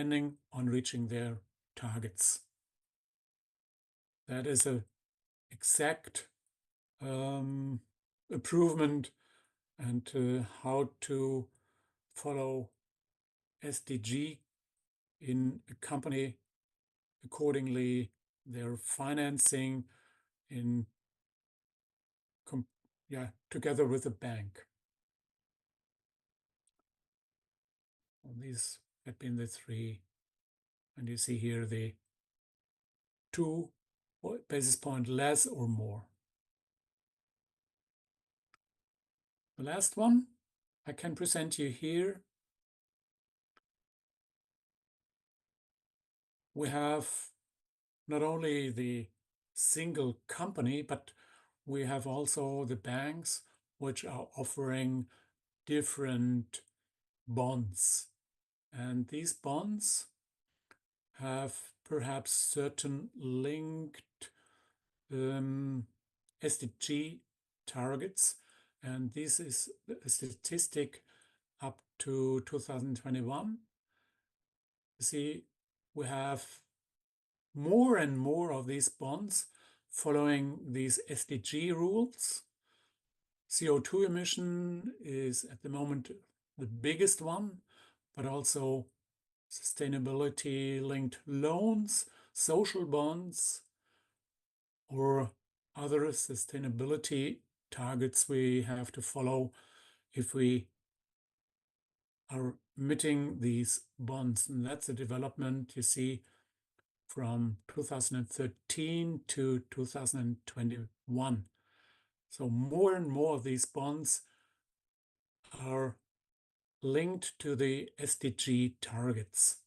depending on reaching their targets. That is an exact improvement and how to follow SDG in a company accordingly, their financing together with the bank. Well, these have been the three, and you see here the 2 basis point less or more. The last one I can present you here. We have not only the single company, but we have also the banks which are offering different bonds. And these bonds have perhaps certain linked SDG targets. And this is a statistic up to 2021. You see, we have more and more of these bonds following these SDG rules. CO2 emission is at the moment the biggest one, but also sustainability-linked loans, social bonds, or other sustainability targets we have to follow if we are emitting these bonds. And that's a development you see from 2013 to 2021. So more and more of these bonds are linked to the SDG targets.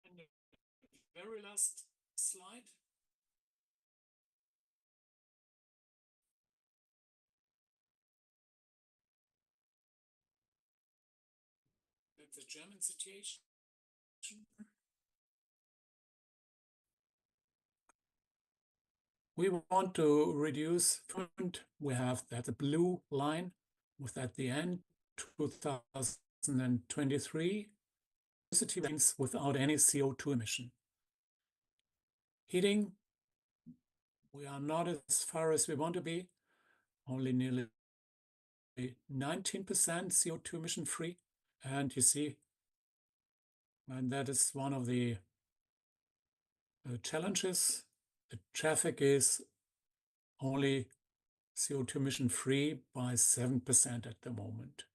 And the very last slide. That's the German situation. We want to reduce footprint. We have that the blue line with at the end 2023 without any CO2 emission. Heating, we are not as far as we want to be, only nearly 19% CO2 emission free. And you see, and that is one of the challenges. The traffic is only CO2 emission free by 7% at the moment.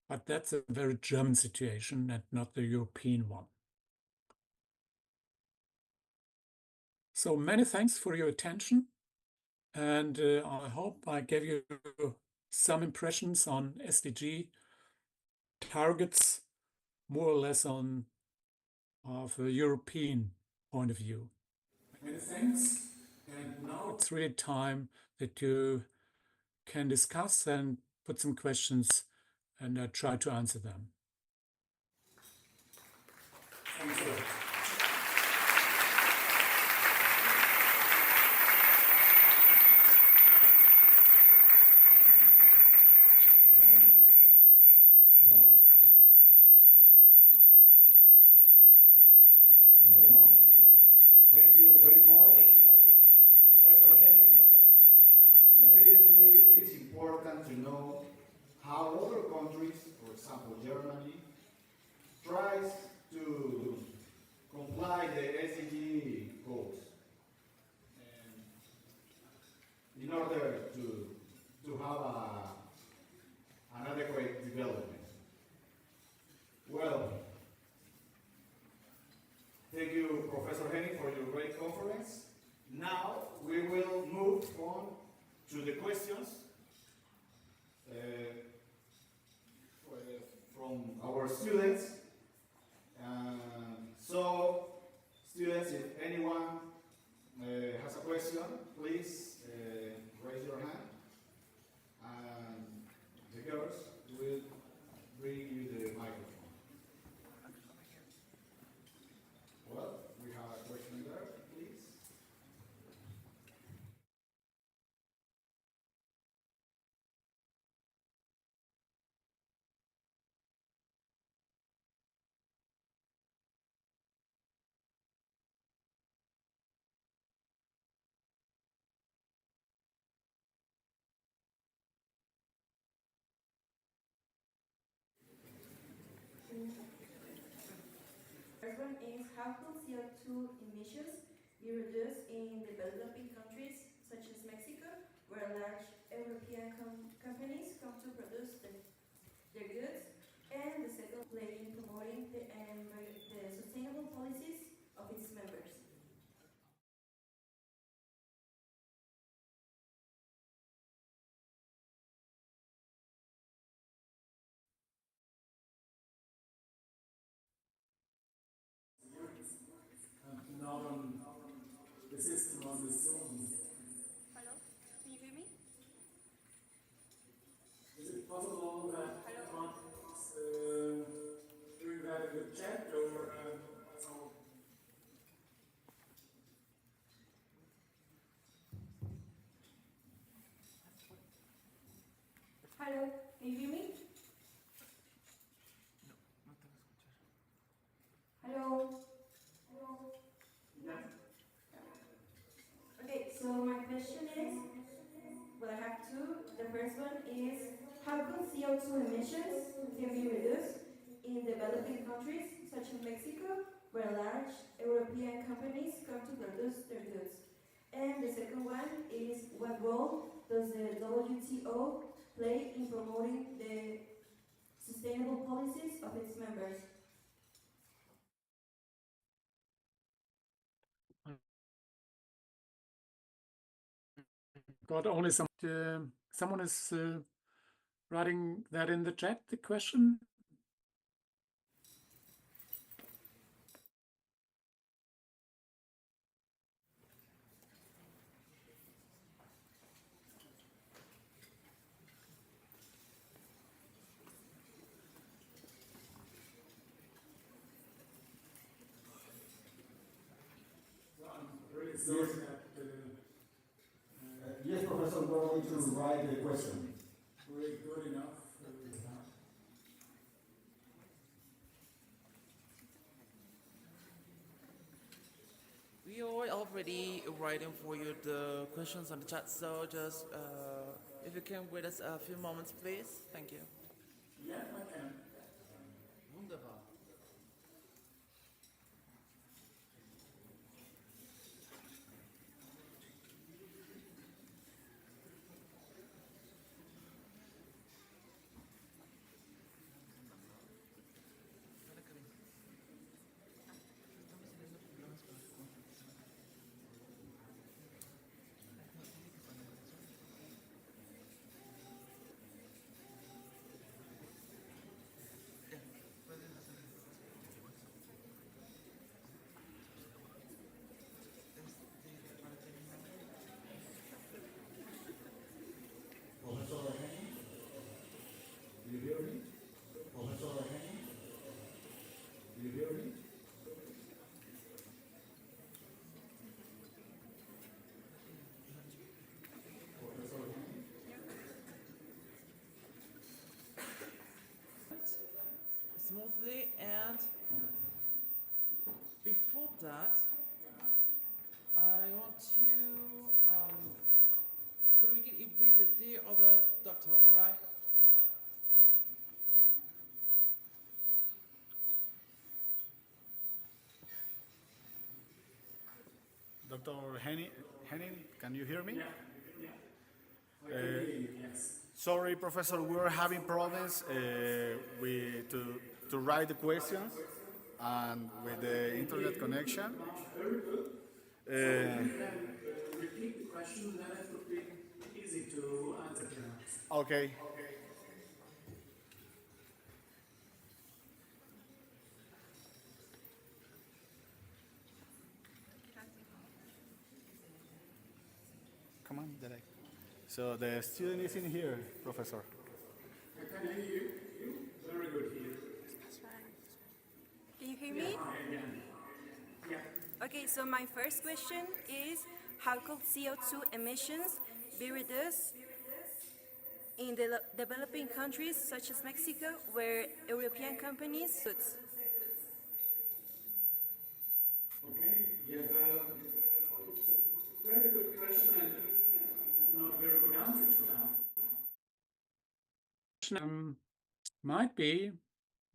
But that's a very German situation and not the European one. So many thanks for your attention. And I hope I gave you some impressions on SDG targets, more or less of a European point of view. Many thanks. And now it's really time that you can discuss and put some questions, and I try to answer them. Thanks a lot. Thank you very much, Professor Henning. Definitely, it's important to know how other countries, for example Germany, tries to comply the SDG goals and in order to have an adequate development. Well, thank you, Professor Henning, for your great conference. Now we will move on to the questions from our students. So, students, if anyone has a question, please raise your hand, and the girls will bring you the microphone. Well, we have a question there, please. one is how could CO2 emissions be reduced in developing countries such as Mexico, where large European companies come to produce their goods? And the second play in promoting the sustainable policies of its members. Now on the system on the Zoom. Hello, can you hear me? Is it possible that Hello. doing that in the chat or so? Hello, can you hear me? Hello. Hello. Yeah. Okay, so my question is, well, I have two. The first one is, how could CO2 emissions can be reduced in developing countries such as Mexico, where large European companies come to produce their goods? And the second one is, what role does the WTO play in promoting the sustainable policies of its members? Got only some. Someone is writing that in the chat. The question. Really sorry that. Yes, Professor, we're going to write the question. Really good enough. We are already writing for you the questions on the chat, so just if you can wait us a few moments, please. Thank you. Yeah, I can. Wunderbar. Professor Henning, do you hear me? Professor Henning, do you hear me? Professor Henning? Smoothly, and before that, I want to communicate it with the other doctor, alright? Dr. Henning, can you hear me? Yeah. Yes. Sorry, Professor, we were having problems to write the questions and with the internet connection. Very good. So you can repeat the question, then it would be easy to answer to. Okay. Come on, Derek. So the student is in here, Professor. I can hear you. Very good here. That's fine. Can you hear me? Hi again. Yeah. Okay, so my first question is, how could CO2 emissions be reduced in developing countries such as Mexico, where European companies goods? Okay. Yeah. It's a very good question and not a very good answer to that. Might be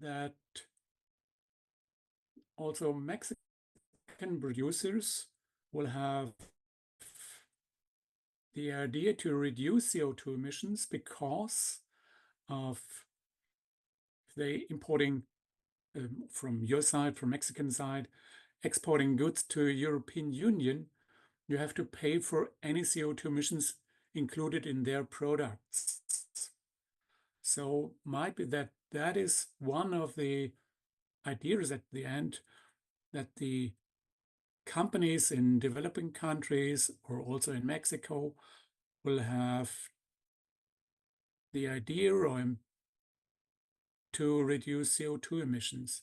that also Mexican producers will have the idea to reduce CO2 emissions because of they importing from your side, from Mexican side, exporting goods to European Union, you have to pay for any CO2 emissions included in their products. So might be that is one of the ideas at the end, that the companies in developing countries or also in Mexico will have the idea to reduce CO2 emissions.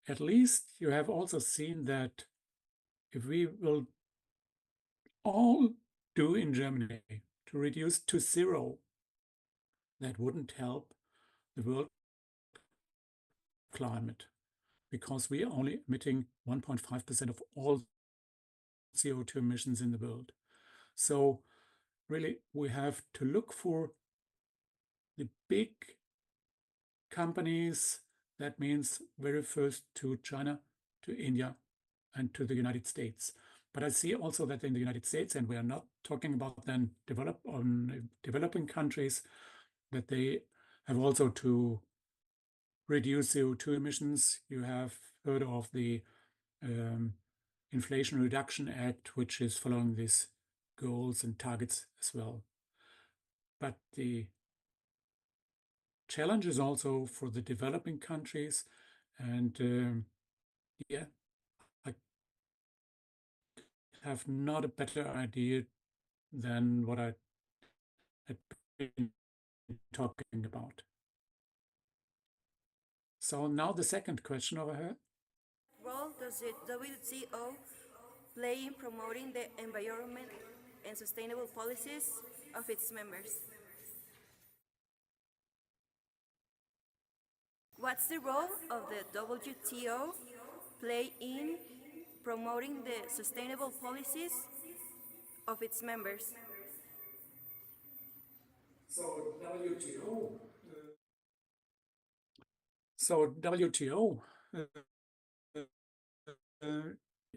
At least you have also seen that if we will all do in Germany to reduce to zero, that wouldn't help the world climate, because we are only emitting 1.5% of all CO2 emissions in the world. So really, we have to look for the big companies. That means very first to China, to India, and to the United States. But I see also that in the United States, and we are not talking about then developing countries, that they have also to reduce CO2 emissions. You have heard of the Inflation Reduction Act, which is following these goals and targets as well. But the challenge is also for the developing countries, and yeah, I have not a better idea than what I had been talking about. So now the second question over here. Role does the WTO play in promoting the environment and sustainable policies of its members? What's the role of the WTO play in promoting the sustainable policies of its members? So WTO,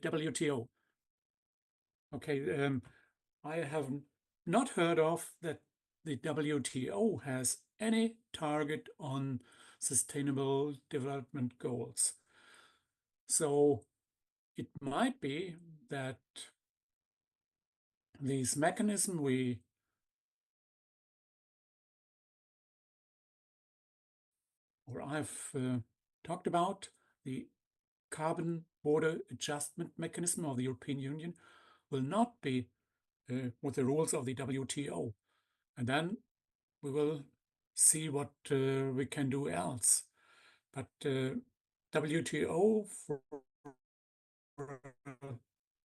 WTO. Okay, I have not heard of that the WTO has any target on sustainable development goals. So it might be that this mechanism I've talked about, the carbon border adjustment mechanism of the European Union, will not be with the rules of the WTO. And then we will see what we can do else. But WTO for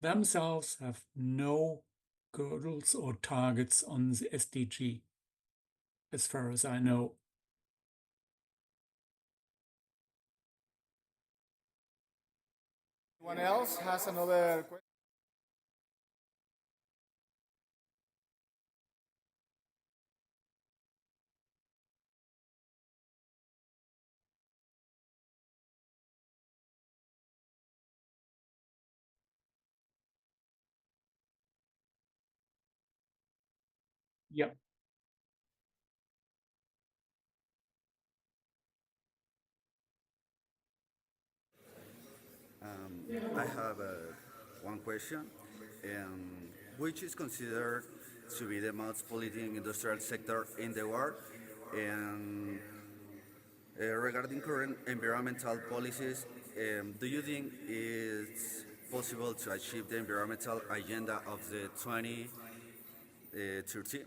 themselves have no goals or targets on the SDG, as far as I know. Anyone else has another question? Yeah. I have one question, which is considered to be the most polluting industrial sector in the world, and regarding current environmental policies, do you think it's possible to achieve the environmental agenda of the 2030?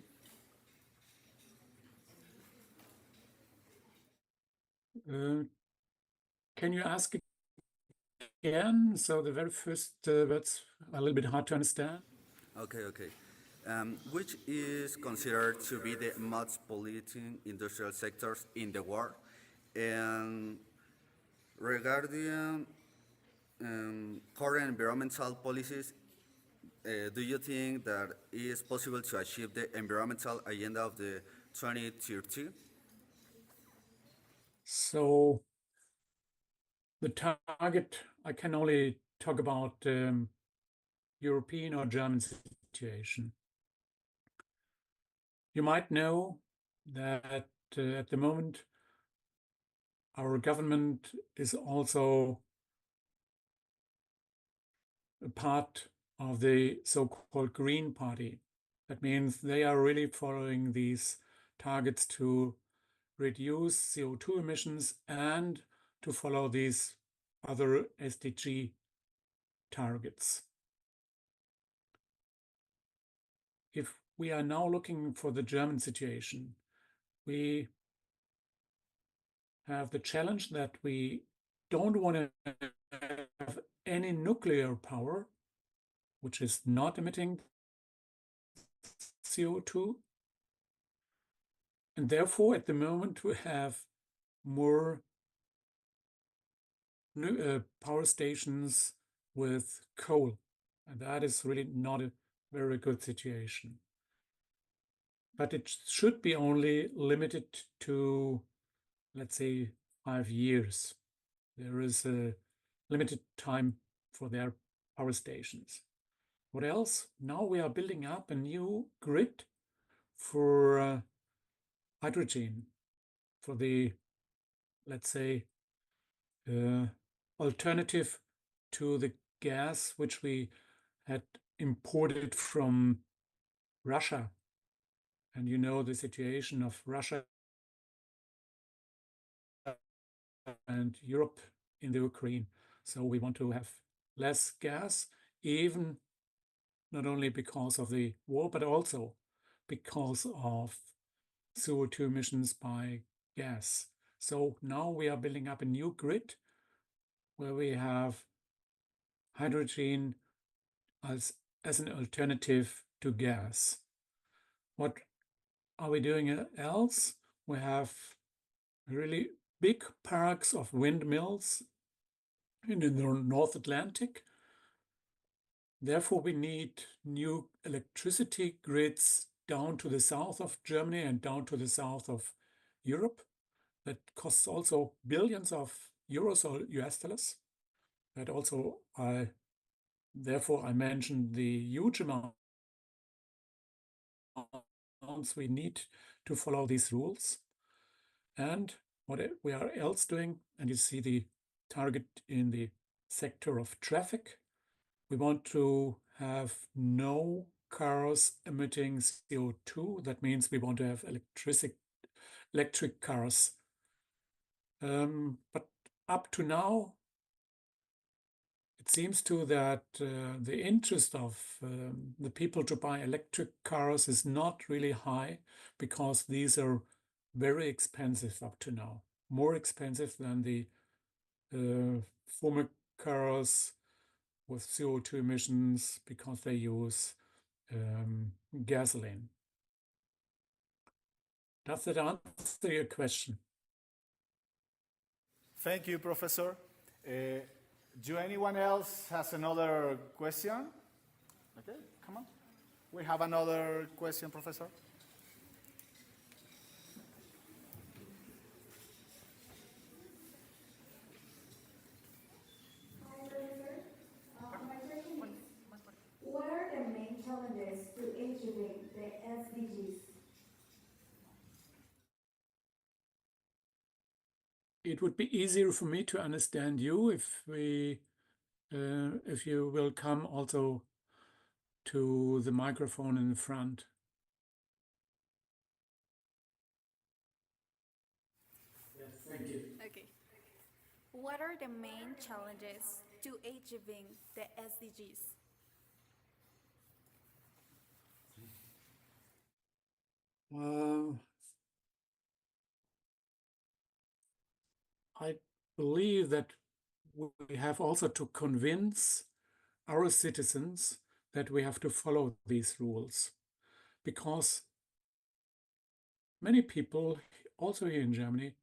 Can you ask again? So the very first words are a little bit hard to understand. Okay. Which is considered to be the most polluting industrial sectors in the world, and regarding current environmental policies, do you think that it is possible to achieve the environmental agenda of the 2030? So The target, I can only talk about European or German situation. You might know that at the moment our government is also a part of the so-called Green Party. That means they are really following these targets to reduce CO2 emissions and to follow these other SDG targets. If we are now looking for the German situation, we have the challenge that we don't want to have any nuclear power, which is not emitting CO2. And therefore, at the moment, we have more power stations with coal. And that is really not a very good situation. But it should be only limited to, let's say, 5 years. There is a limited time for their power stations. What else? Now we are building up a new grid for hydrogen, for the, let's say, alternative to the gas which we had imported from Russia. And you know the situation of Russia and Europe in the Ukraine. So we want to have less gas, even not only because of the war, but also because of CO2 emissions by gas. So now we are building up a new grid where we have hydrogen as an alternative to gas. What are we doing else? We have really big parks of windmills in the North Atlantic. Therefore, we need new electricity grids down to the south of Germany and down to the south of Europe. That costs also billions of euros or US dollars. That also, therefore, I mentioned the huge amounts we need to follow these rules. And what we are else doing, and you see the target in the sector of traffic, we want to have no cars emitting CO2. That means we want to have electric cars. But up to now, it seems to that the interest of the people to buy electric cars is not really high because these are very expensive up to now, more expensive than the former cars with CO2 emissions because they use gasoline. Does that answer your question? Thank you, Professor. Do anyone else has another question? Okay, come on. We have another question, Professor. Hi, Professor. My question is, what are the main challenges to achieving the SDGs? It would be easier for me to understand you if you will come also to the microphone in the front. Yes, thank you. Okay. What are the main challenges to achieving the SDGs? I believe that we have also to convince our citizens that we have to follow these rules, because many people, also here in Germany,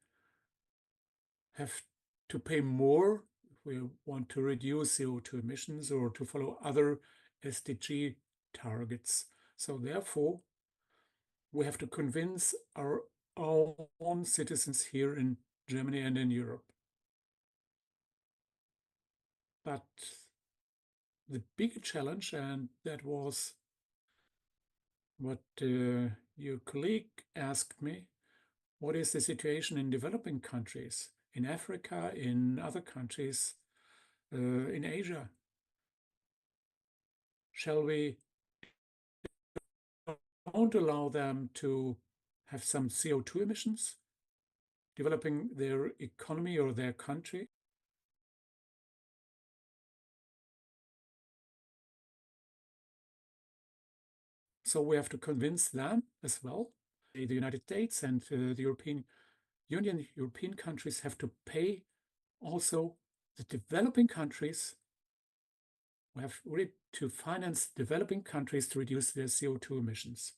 have to pay more if we want to reduce CO2 emissions or to follow other SDG targets. So therefore, we have to convince our own citizens here in Germany and in Europe. But the bigger challenge, and that was what your colleague asked me, what is the situation in developing countries, in Africa, in other countries, in Asia? Shall we don't allow them to have some CO2 emissions, developing their economy or their country? So we have to convince them as well. The United States and the European Union, European countries have to pay also the developing countries. We have really to finance developing countries to reduce their CO2 emissions.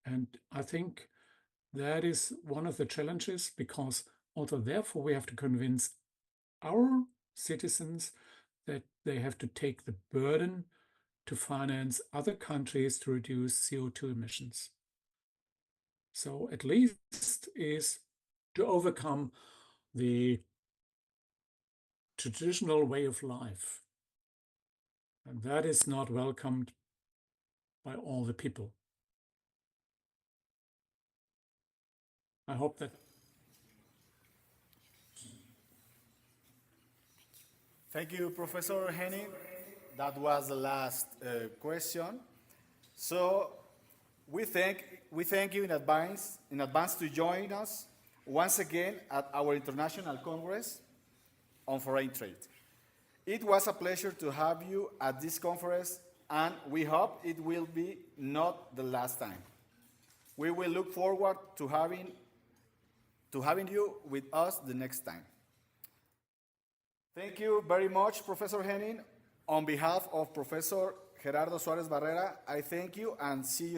And I think that is one of the challenges, because also therefore we have to convince our citizens that they have to take the burden to finance other countries to reduce CO2 emissions. So at least is to overcome the traditional way of life. And that is not welcomed by all the people. I hope that. Thank you, Professor Henning. That was the last question. So we thank you in advance to join us once again at our International Congress on Foreign Trade. It was a pleasure to have you at this conference, and we hope it will be not the last time. We will look forward to having you with us the next time. Thank you very much, Professor Henning. On behalf of Professor Gerardo Suarez Barrera, I thank you and see you